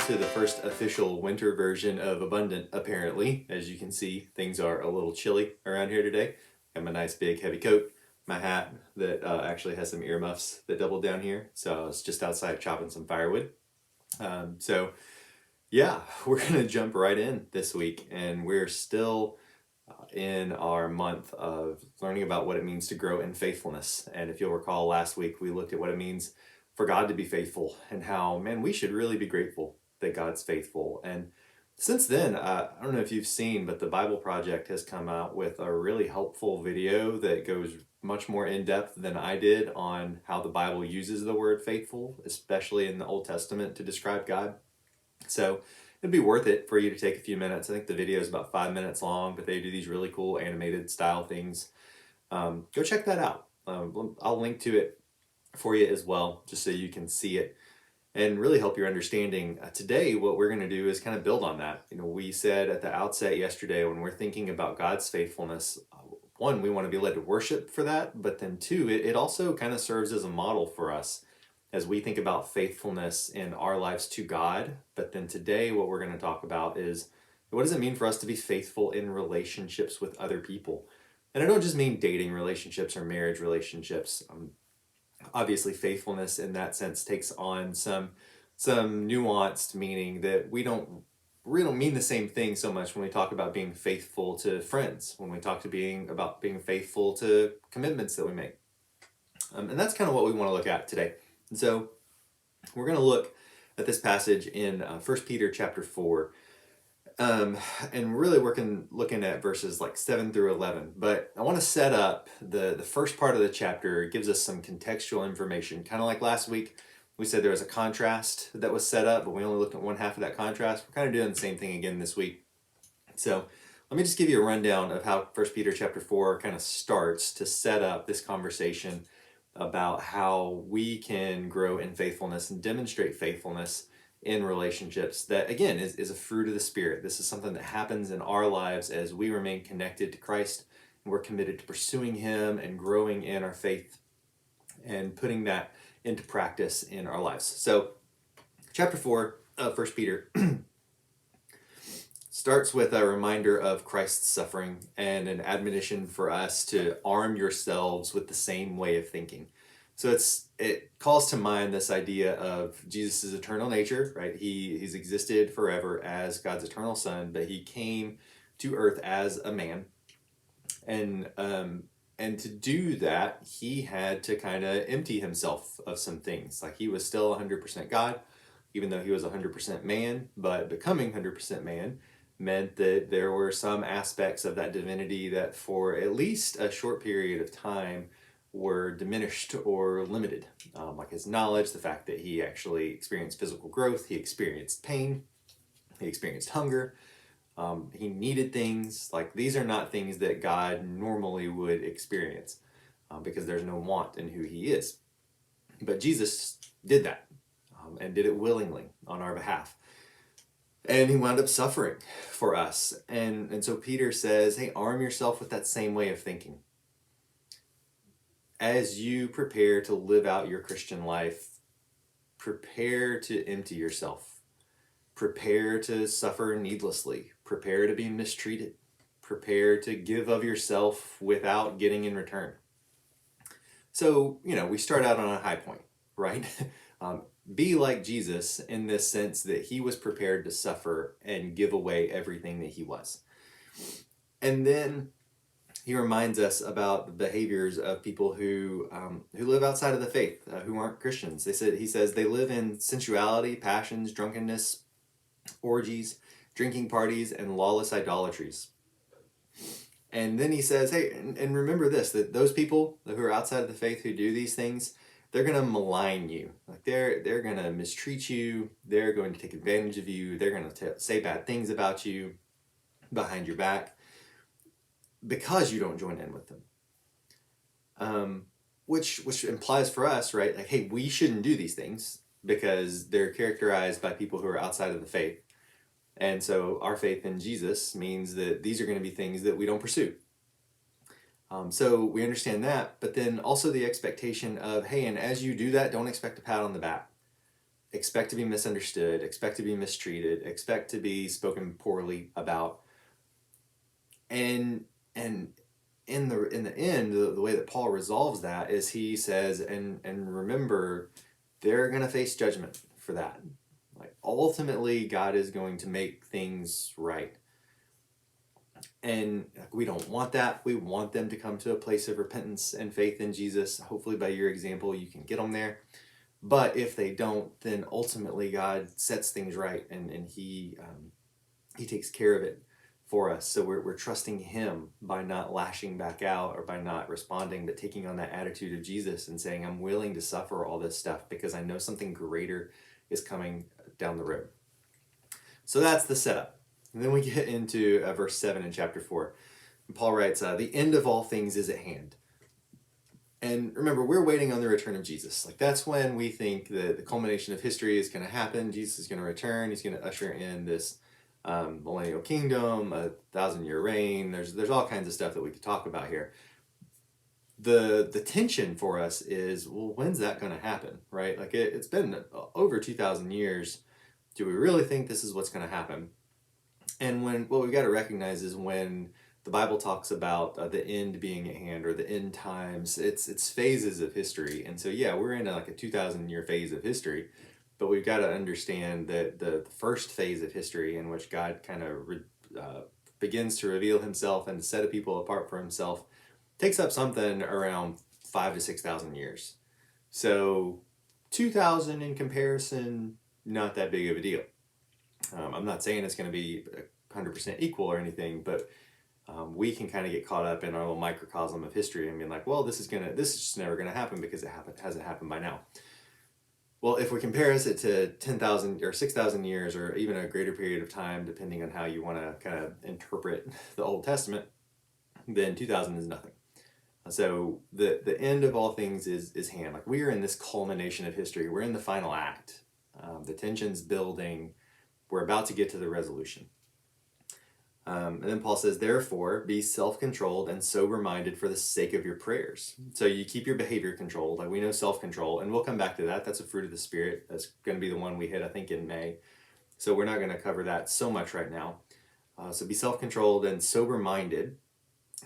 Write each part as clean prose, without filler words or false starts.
to the first official winter version of Abundant, apparently. As you can see, things are a little chilly around here today. I have my nice big heavy coat, my hat that actually has some earmuffs that double down here. So I was just outside chopping some firewood. Yeah, we're going to jump right in this week, and we're still in our month of learning about what it means to grow in faithfulness. And if you'll recall, last week we looked at what it means for God to be faithful and how, man, we should really be grateful that God's faithful. And since then, I don't know if you've seen, but the Bible Project has come out with a really helpful video that goes much more in depth than I did on how the Bible uses the word faithful, especially in the Old Testament, to describe God. So it'd be worth it for you to take a few minutes. I think the video is about 5 minutes long, but they do these really cool animated style things. Go check that out. I'll link to it for you as well, just so you can see it and really help your understanding. Today, what we're going to do is kind of build on that. We said at the outset yesterday, when we're thinking about God's faithfulness, one, we want to be led to worship for that, but then two, it also kind of serves as a model for us as we think about faithfulness in our lives to God. But then today, what we're going to talk about is, what does it mean for us to be faithful in relationships with other people? And I don't just mean dating relationships or marriage relationships. Obviously, faithfulness in that sense takes on some nuanced meaning that we don't mean the same thing so much when we talk about being faithful to friends, when we talk about being faithful to commitments that we make. And that's kind of what we want to look at today. And so we're going to look at this passage in 1 Peter chapter 4, and really looking at verses like 7 through 11. But I want to set up the first part of the chapter. It gives us some contextual information, kind of like last week. We said there was a contrast that was set up, but we only looked at one half of that contrast. We're kind of doing the same thing again this week. So let me just give you a rundown of how 1 Peter chapter 4 kind of starts to set up this conversation about how we can grow in faithfulness and demonstrate faithfulness in relationships that, again, is a fruit of the Spirit. This is something that happens in our lives as we remain connected to Christ, and we're committed to pursuing Him and growing in our faith and putting that into practice in our lives. So chapter 4 of 1 Peter starts with a reminder of Christ's suffering and an admonition for us to arm yourselves with the same way of thinking. So it calls to mind this idea of Jesus' eternal nature, right? He's existed forever as God's eternal Son, but He came to earth as a man. And to do that, He had to kind of empty Himself of some things. Like, He was still 100% God, even though He was 100% man, but becoming 100% man meant that there were some aspects of that divinity that for at least a short period of time were diminished or limited. Like His knowledge, the fact that He actually experienced physical growth, He experienced pain, He experienced hunger, He needed things. Like, these are not things that God normally would experience because there's no want in who He is. But Jesus did that and did it willingly on our behalf. And He wound up suffering for us. And so Peter says, hey, arm yourself with that same way of thinking. As you prepare to live out your Christian life, prepare to empty yourself. Prepare to suffer needlessly. Prepare to be mistreated. Prepare to give of yourself without getting in return. So, we start out on a high point, right? Be like Jesus in this sense that He was prepared to suffer and give away everything that He was. And then He reminds us about the behaviors of people who live outside of the faith, who aren't Christians. He says they live in sensuality, passions, drunkenness, orgies, drinking parties, and lawless idolatries. And then He says, hey, and remember this, that those people who are outside of the faith who do these things, they're going to malign you. Like, they're going to mistreat you. They're going to take advantage of you. They're going to say bad things about you behind your back because you don't join in with them. Which implies for us, right? Like, hey, we shouldn't do these things because they're characterized by people who are outside of the faith. And so our faith in Jesus means that these are going to be things that we don't pursue. So we understand that, but then also the expectation of, hey, and as you do that, don't expect a pat on the back. expect to be misunderstood, expect to be mistreated, expect to be spoken poorly about. And in the end, the way that Paul resolves that is he says, and remember, they're going to face judgment for that. Like, ultimately, God is going to make things right. And we don't want that. We want them to come to a place of repentance and faith in Jesus. Hopefully, by your example, you can get them there. But if they don't, then ultimately God sets things right, and he takes care of it for us. So we're trusting him by not lashing back out or by not responding, but taking on that attitude of Jesus and saying, I'm willing to suffer all this stuff because I know something greater is coming down the road. So that's the setup. And then we get into verse 7 in chapter 4. And Paul writes, the end of all things is at hand. And remember, we're waiting on the return of Jesus. Like, that's when we think that the culmination of history is going to happen. Jesus is going to return. He's going to usher in this millennial kingdom, 1,000-year reign. There's all kinds of stuff that we could talk about here. The tension for us is, well, when's that going to happen, right? Like, it's been over 2,000 years. Do we really think this is what's going to happen? And what we've got to recognize is when the Bible talks about the end being at hand or the end times, it's phases of history. And so, yeah, we're in a 2,000-year phase of history, but we've got to understand that the first phase of history in which God kind of begins to reveal himself and set a people apart for himself takes up something around 5,000 to 6,000 years. So 2,000 in comparison, not that big of a deal. I'm not saying it's going to be 100% equal or anything, but we can kind of get caught up in our little microcosm of history and being like, well, this is just never going to happen because it hasn't happened by now. Well, if we compare it to 10,000 or 6,000 years or even a greater period of time, depending on how you want to kind of interpret the Old Testament, then 2,000 is nothing. So the end of all things is hand. Like, we are in this culmination of history. We're in the final act. The tension's building. We're about to get to the resolution. And then Paul says, therefore, be self-controlled and sober-minded for the sake of your prayers. So you keep your behavior controlled. Like, we know self-control, and we'll come back to that. That's a fruit of the Spirit. That's going to be the one we hit, I think, in May. So we're not going to cover that so much right now. So be self-controlled and sober-minded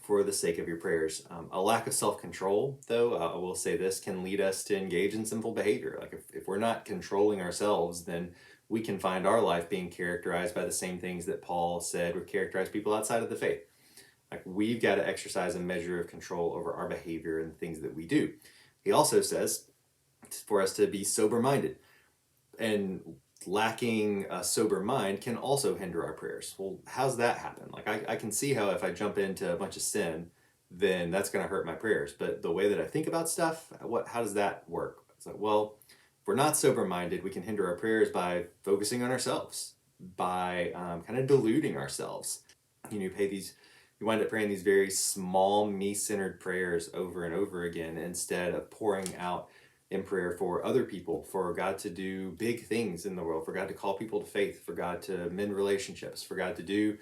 for the sake of your prayers. A lack of self-control, though, I will say this, can lead us to engage in sinful behavior. Like, if we're not controlling ourselves, then we can find our life being characterized by the same things that Paul said would characterize people outside of the faith. Like, we've got to exercise a measure of control over our behavior and the things that we do. He also says for us to be sober-minded. And lacking a sober mind can also hinder our prayers. Well, how's that happen? Like, I can see how if I jump into a bunch of sin, then that's going to hurt my prayers. But the way that I think about stuff, how does that work? It's like, well, if we're not sober-minded, we can hinder our prayers by focusing on ourselves, by kind of deluding ourselves. You wind up praying these very small, me-centered prayers over and over again instead of pouring out in prayer for other people, for God to do big things in the world, for God to call people to faith, for God to mend relationships, for God to do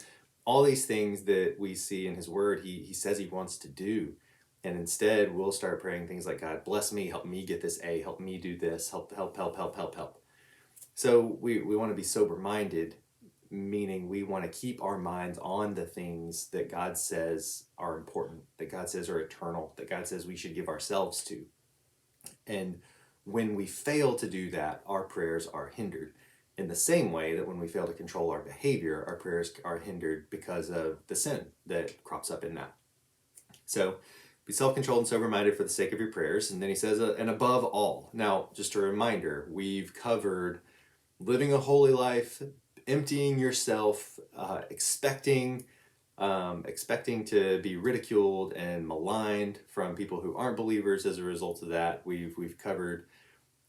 all these things that we see in his word he says he wants to do. And instead, we'll start praying things like, God, bless me, help me get this A, help me do this, help. So we want to be sober-minded, meaning we want to keep our minds on the things that God says are important, that God says are eternal, that God says we should give ourselves to. And when we fail to do that, our prayers are hindered. In the same way that when we fail to control our behavior, our prayers are hindered because of the sin that crops up in that. So be self-controlled and sober-minded for the sake of your prayers. And then he says, and above all. Now, just a reminder, we've covered living a holy life, emptying yourself, expecting to be ridiculed and maligned from people who aren't believers as a result of that. We've covered,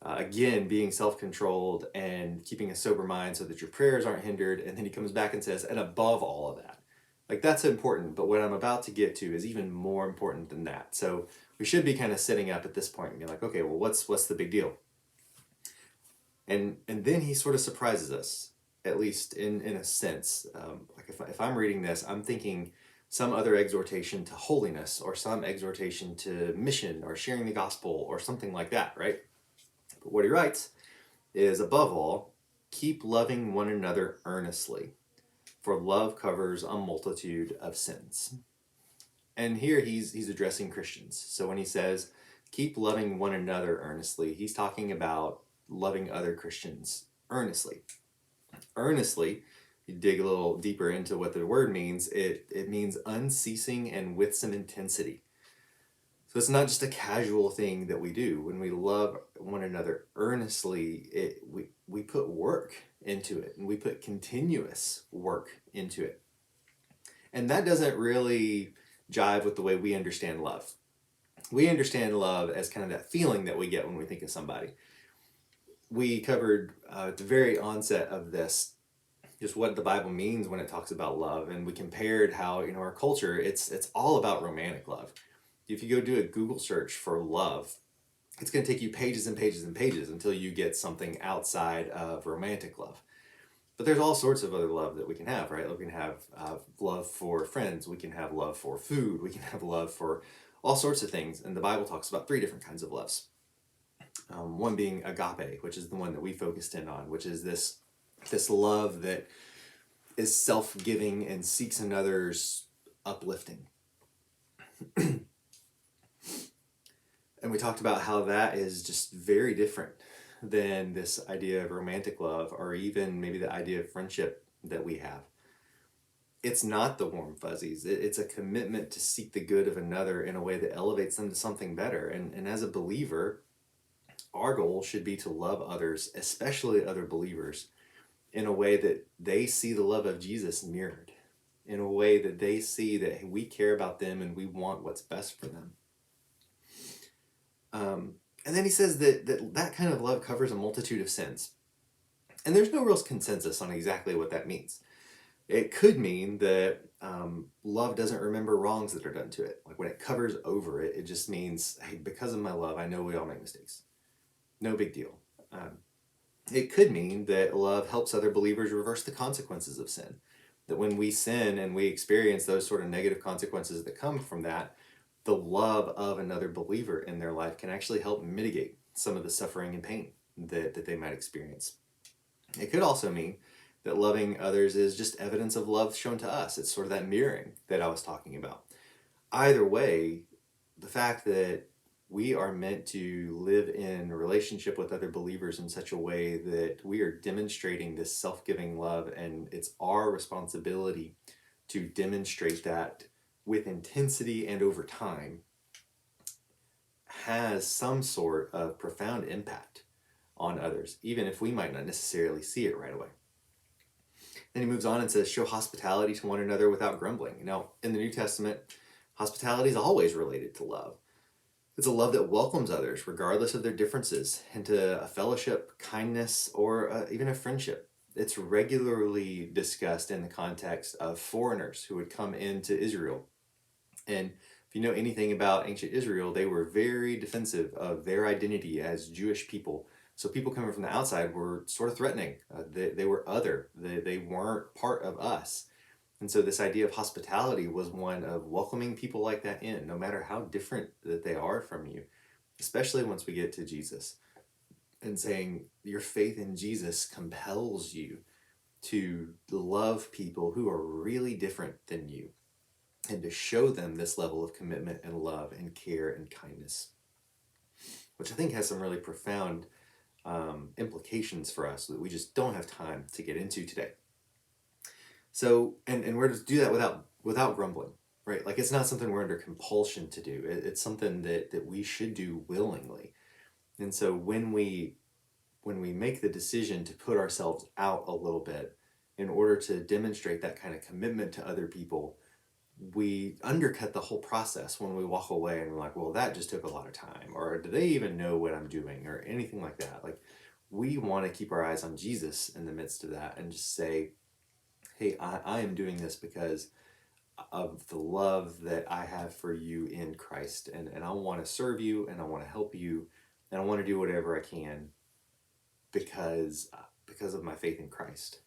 again, being self-controlled and keeping a sober mind so that your prayers aren't hindered. And then he comes back and says, and above all of that. Like, that's important, but what I'm about to get to is even more important than that. So we should be kind of sitting up at this point and be like, okay, well, what's the big deal? And then he sort of surprises us, at least in a sense. Like, if I'm reading this, I'm thinking some other exhortation to holiness or some exhortation to mission or sharing the gospel or something like that, right? But what he writes is, above all, keep loving one another earnestly, for love covers a multitude of sins. And here he's addressing Christians. So when he says, keep loving one another earnestly, he's talking about loving other Christians earnestly. Earnestly, you dig a little deeper into what the word means, it means unceasing and with some intensity. So it's not just a casual thing that we do. When we love one another earnestly, we put work into it, and we put continuous work into it. And that doesn't really jive with the way we understand love. We understand love as kind of that feeling that we get when we think of somebody. We covered at the very onset of this just what the Bible means when it talks about love, and we compared how our culture it's all about romantic love. If you go do a Google search for love, it's going to take you pages and pages and pages until you get something outside of romantic love. But there's all sorts of other love that we can have, right? We can have love for friends, we can have love for food, we can have love for all sorts of things. And the Bible talks about 3 different kinds of loves. One being agape, which is the one that we focused in on, which is this love that is self-giving and seeks another's uplifting. And we talked about how that is just very different than this idea of romantic love, or even maybe the idea of friendship that we have. It's not the warm fuzzies. It's a commitment to seek the good of another in a way that elevates them to something better. And as a believer, our goal should be to love others, especially other believers, in a way that they see the love of Jesus mirrored, in a way that they see that we care about them and we want what's best for them. And then he says that kind of love covers a multitude of sins. And there's no real consensus on exactly what that means. It could mean that love doesn't remember wrongs that are done to it. Like when it covers over it, it just means, hey, because of my love, I know we all make mistakes. No big deal. It could mean that love helps other believers reverse the consequences of sin. That when we sin and we experience those sort of negative consequences that come from that, the love of another believer in their life can actually help mitigate some of the suffering and pain that they might experience. It could also mean that loving others is just evidence of love shown to us. It's sort of that mirroring that I was talking about. Either way, the fact that we are meant to live in relationship with other believers in such a way that we are demonstrating this self-giving love, and it's our responsibility to demonstrate that with intensity and over time, has some sort of profound impact on others, even if we might not necessarily see it right away. Then he moves on and says, show hospitality to one another without grumbling. Now, in the New Testament, hospitality is always related to love. It's a love that welcomes others, regardless of their differences, into a fellowship, kindness, or even a friendship. It's regularly discussed in the context of foreigners who would come into Israel. And if you know anything about ancient Israel, they were very defensive of their identity as Jewish people. So people coming from the outside were sort of threatening. They were other. They weren't part of us. And so this idea of hospitality was one of welcoming people like that in, no matter how different that they are from you, especially once we get to Jesus, and saying your faith in Jesus compels you to love people who are really different than you, and to show them this level of commitment and love and care and kindness, which I think has some really profound implications for us that we just don't have time to get into today. So, and we're to do that without grumbling, right? Like it's not something we're under compulsion to do. It's something that we should do willingly. And so when we make the decision to put ourselves out a little bit in order to demonstrate that kind of commitment to other people, we undercut the whole process when we walk away and we're like, well, that just took a lot of time, or do they even know what I'm doing, or anything like that. Like, we want to keep our eyes on Jesus in the midst of that and just say, hey, I am doing this because of the love that I have for you in Christ, and I want to serve you, and I want to help you, and I want to do whatever I can because of my faith in Christ.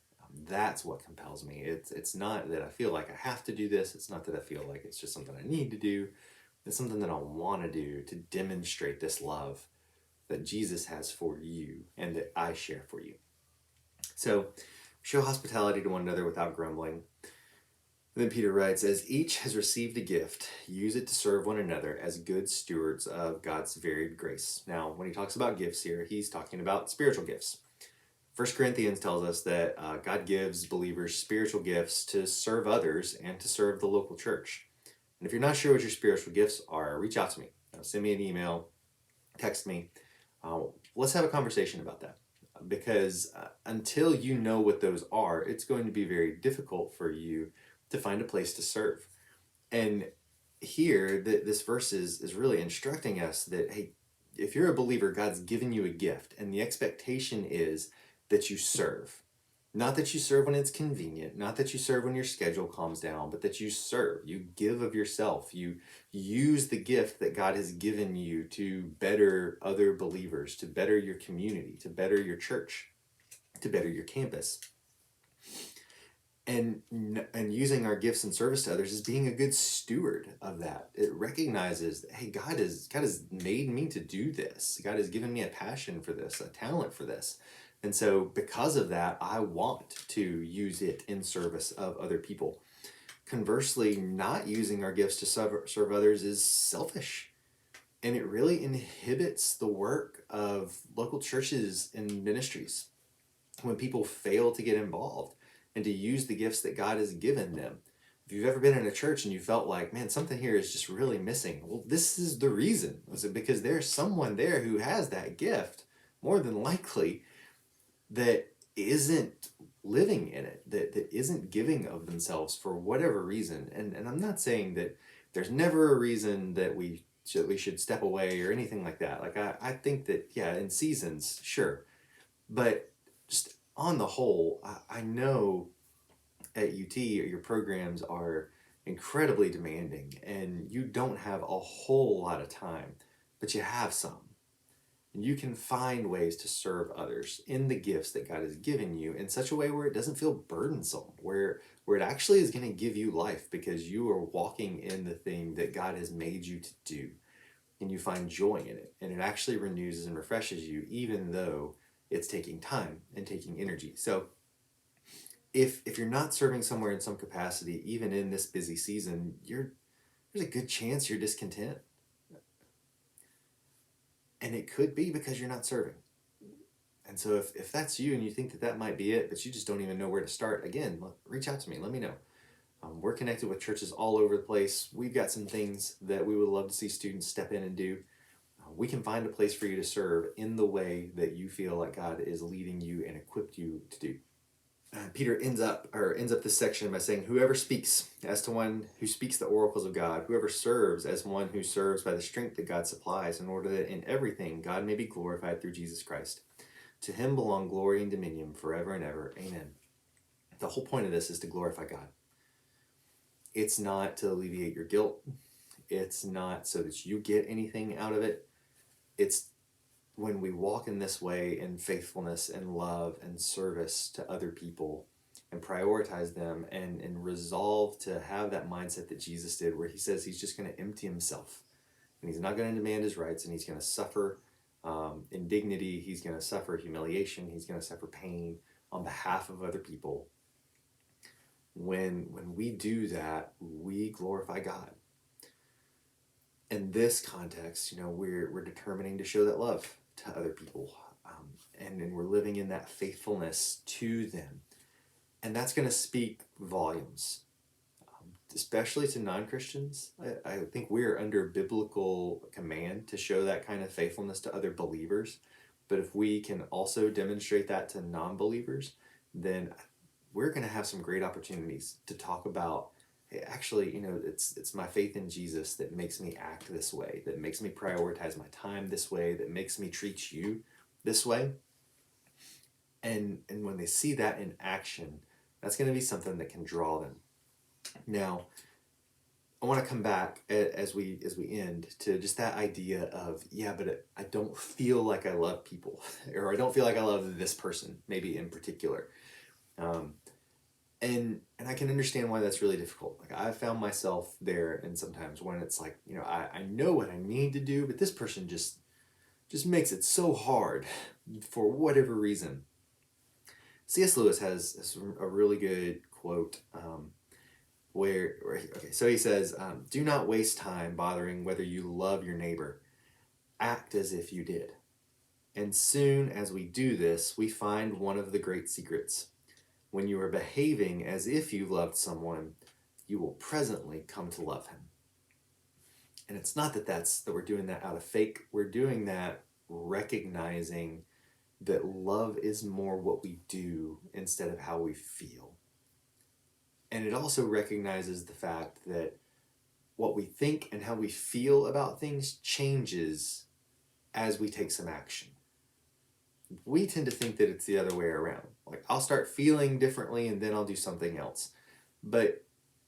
That's what compels me. It's not that I feel like I have to do this. It's not that I feel like it's just something I need to do. It's something that I want to do to demonstrate this love that Jesus has for you and that I share for you. So show hospitality to one another without grumbling. Then Peter writes, as each has received a gift, use it to serve one another as good stewards of God's varied grace. Now, when he talks about gifts here, he's talking about spiritual gifts. 1 Corinthians tells us that God gives believers spiritual gifts to serve others and to serve the local church. And if you're not sure what your spiritual gifts are, reach out to me. Send me an email, text me. Let's have a conversation about that. Because until you know what those are, it's going to be very difficult for you to find a place to serve. And here, this verse is really instructing us that, hey, if you're a believer, God's given you a gift, and the expectation is that you serve. Not that you serve when it's convenient, not that you serve when your schedule calms down, but that you serve. You give of yourself. You use the gift that God has given you to better other believers, to better your community, to better your church, to better your campus. And using our gifts and service to others is being a good steward of that. It recognizes that, hey, God has made me to do this. God has given me a passion for this, a talent for this. And so because of that, I want to use it in service of other people. Conversely, not using our gifts to serve others is selfish. And it really inhibits the work of local churches and ministries when people fail to get involved and to use the gifts that God has given them. If you've ever been in a church and you felt like, man, something here is just really missing, well, this is the reason. Was it because there's someone there who has that gift, more than likely, that isn't living in it, that isn't giving of themselves for whatever reason. And I'm not saying that there's never a reason that we should step away or anything like that. Like I think that, yeah, in seasons, sure. But just on the whole, I know at UT your programs are incredibly demanding and you don't have a whole lot of time, but you have some. And you can find ways to serve others in the gifts that God has given you in such a way where it doesn't feel burdensome, where it actually is going to give you life because you are walking in the thing that God has made you to do. And you find joy in it. And it actually renews and refreshes you, even though it's taking time and taking energy. So if you're not serving somewhere in some capacity, even in this busy season, there's a good chance you're discontent. And it could be because you're not serving. And so if that's you and you think that might be it, but you just don't even know where to start, again, reach out to me. Let me know. We're connected with churches all over the place. We've got some things that we would love to see students step in and do. We can find a place for you to serve in the way that you feel like God is leading you and equipped you to do. Peter ends up this section by saying, whoever speaks as to one who speaks the oracles of God, whoever serves as one who serves by the strength that God supplies, in order that in everything God may be glorified through Jesus Christ. To him belong glory and dominion forever and ever. Amen. The whole point of this is to glorify God. It's not to alleviate your guilt. It's not so that you get anything out of it. It's when we walk in this way in faithfulness and love and service to other people and prioritize them and resolve to have that mindset that Jesus did, where he says he's just going to empty himself and he's not going to demand his rights, and he's going to suffer indignity, he's going to suffer humiliation, he's going to suffer pain on behalf of other people. When we do that, we glorify God. In this context, we're determining to show that love to other people, and we're living in that faithfulness to them, and that's going to speak volumes, especially to non-Christians. I think we're under biblical command to show that kind of faithfulness to other believers, but if we can also demonstrate that to non-believers, then we're going to have some great opportunities to talk about, hey, actually, it's my faith in Jesus that makes me act this way, that makes me prioritize my time this way, that makes me treat you this way. And when they see that in action, that's going to be something that can draw them. Now, I want to come back as we end to just that idea of, but I don't feel like I love people, or I don't feel like I love this person, maybe in particular. And I can understand why that's really difficult. Like, I've found myself there, and sometimes when it's like, I know what I need to do, but this person just, just makes it so hard for whatever reason. C.S. Lewis has a really good quote so he says, do not waste time bothering whether you love your neighbor. Act as if you did. And soon as we do this, we find one of the great secrets. When you are behaving as if you loved someone, you will presently come to love him. And it's not that we're doing that out of fake. We're doing that recognizing that love is more what we do instead of how we feel. And it also recognizes the fact that what we think and how we feel about things changes as we take some action. We tend to think that it's the other way around. Like, I'll start feeling differently and then I'll do something else. But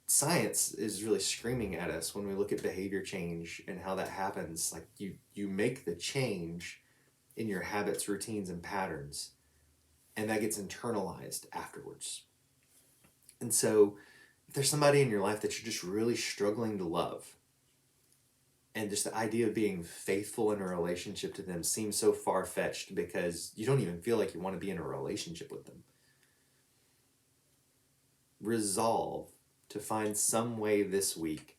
science is really screaming at us when we look at behavior change and how that happens. Like, you make the change in your habits, routines, and patterns, and that gets internalized afterwards. And so if there's somebody in your life that you're just really struggling to love, and just the idea of being faithful in a relationship to them seems so far-fetched because you don't even feel like you want to be in a relationship with them. Resolve to find some way this week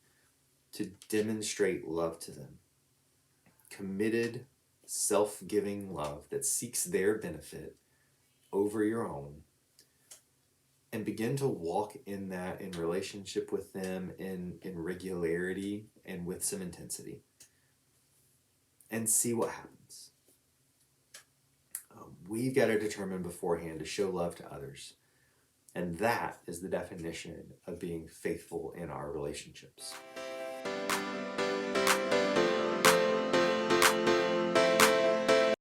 to demonstrate love to them. Committed, self-giving love that seeks their benefit over your own. And begin to walk in that in relationship with them in regularity and with some intensity. And see what happens. We've got to determine beforehand to show love to others. And that is the definition of being faithful in our relationships.